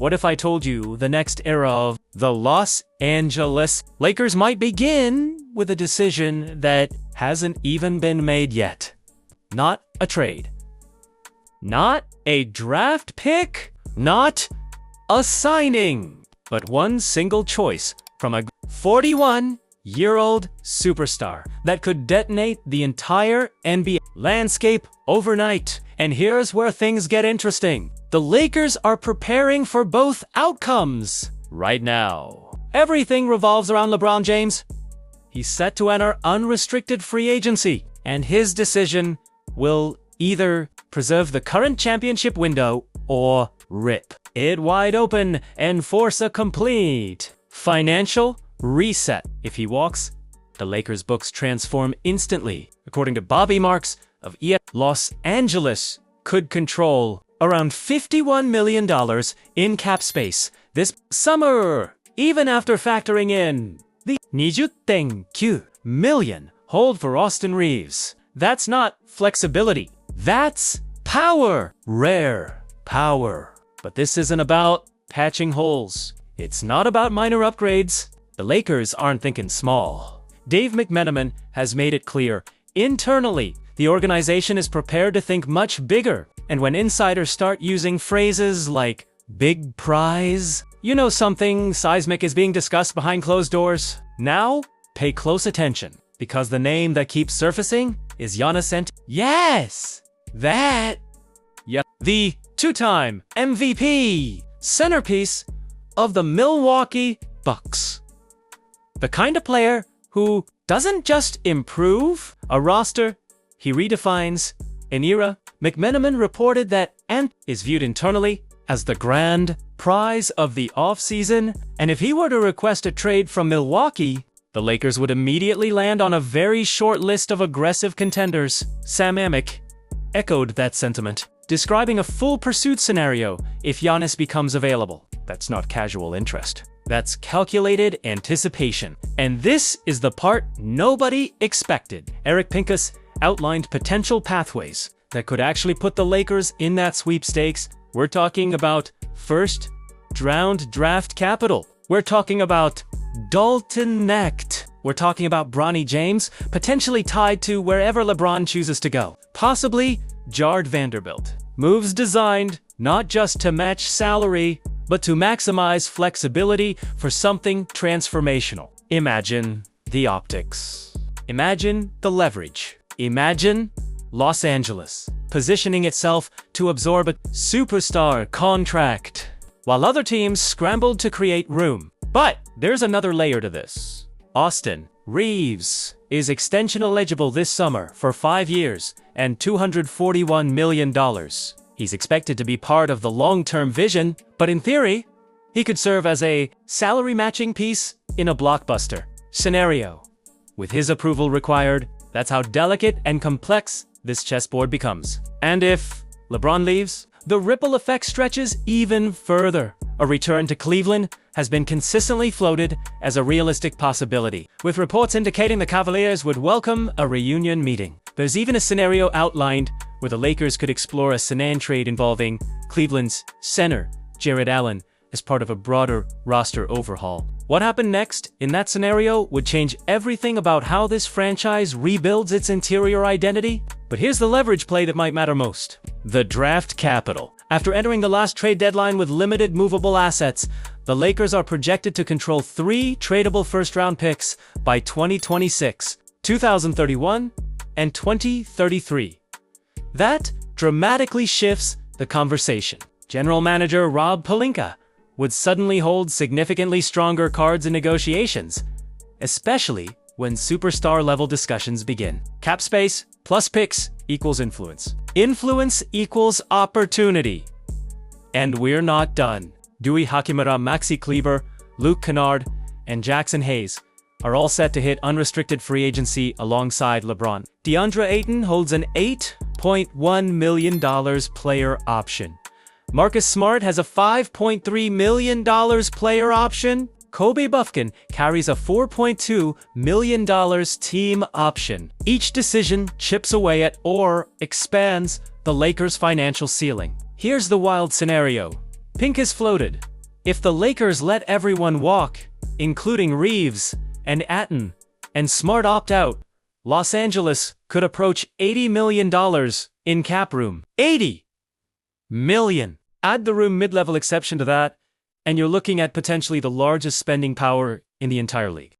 What if I told you the next era of the Los Angeles Lakers might begin with a decision that hasn't even been made yet? Not a trade. Not a draft pick. Not a signing. But one single choice from a 41-year-old superstar that could detonate the entire NBA landscape overnight. And here's where things get interesting. The Lakers are preparing for both outcomes right now. Everything revolves around LeBron James. He's set to enter unrestricted free agency, and his decision will either preserve the current championship window or rip it wide open and force a complete financial reset. If he walks, the Lakers' books transform instantly. According to Bobby Marks of ESPN, Los Angeles could control around $51 million in cap space this summer, even after factoring in the $20.9 million hold for Austin Reeves. That's not flexibility. That's power. Rare power. But this isn't about patching holes. It's not about minor upgrades. The Lakers aren't thinking small. Dave McMenamin has made it clear internally the organization is prepared to think much bigger. And when insiders start using phrases like big prize, you know something seismic is being discussed behind closed doors. Now, pay close attention, because the name that keeps surfacing is Giannis Antetokounmpo. Yes! That! Yeah, the two-time MVP, centerpiece of the Milwaukee Bucks. The kind of player who doesn't just improve a roster, he redefines an era. McMenamin reported that Ant is viewed internally as the grand prize of the offseason, and if he were to request a trade from Milwaukee, the Lakers would immediately land on a very short list of aggressive contenders. Sam Amick echoed that sentiment, describing a full pursuit scenario if Giannis becomes available. That's not casual interest. That's calculated anticipation. And this is the part nobody expected. Eric Pincus outlined potential pathways that could actually put the Lakers in that sweepstakes. We're talking about first-round draft capital. We're talking about Dalton Knecht. We're talking about Bronny James, potentially tied to wherever LeBron chooses to go. Possibly Jared Vanderbilt. Moves designed not just to match salary, but to maximize flexibility for something transformational. Imagine the optics. Imagine the leverage. Imagine Los Angeles positioning itself to absorb a superstar contract, while other teams scrambled to create room. But there's another layer to this. Austin Reeves is extension eligible this summer for 5 years and $241 million. He's expected to be part of the long-term vision, but in theory, he could serve as a salary matching piece in a blockbuster scenario. With his approval required, that's how delicate and complex this chessboard becomes. And if LeBron leaves, the ripple effect stretches even further. A return to Cleveland has been consistently floated as a realistic possibility, with reports indicating the Cavaliers would welcome a reunion meeting. There's even a scenario outlined where the Lakers could explore a Sanan trade involving Cleveland's center, Jared Allen, as part of a broader roster overhaul. What happened next in that scenario would change everything about how this franchise rebuilds its interior identity. But here's the leverage play that might matter most. The draft capital. After entering the last trade deadline with limited movable assets, the Lakers are projected to control 3 tradable first-round picks by 2026, 2031, and 2033. That dramatically shifts the conversation. General Manager Rob Pelinka would suddenly hold significantly stronger cards in negotiations, especially when superstar-level discussions begin. Cap space plus picks equals influence. Influence equals opportunity. And we're not done. Dewey Hakimura, Maxi Kleber, Luke Kennard, and Jackson Hayes are all set to hit unrestricted free agency alongside LeBron. DeAndre Ayton holds an $8.1 million player option. Marcus Smart has a $5.3 million player option. Kobe Buffkin carries a $4.2 million team option. Each decision chips away at or expands the Lakers' financial ceiling. Here's the wild scenario. Pincus floated If the Lakers let everyone walk, including Reeves and Atten, and Smart opt out, Los Angeles could approach $80 million in cap room. $80 million. Add the room mid-level exception to that, and you're looking at potentially the largest spending power in the entire league.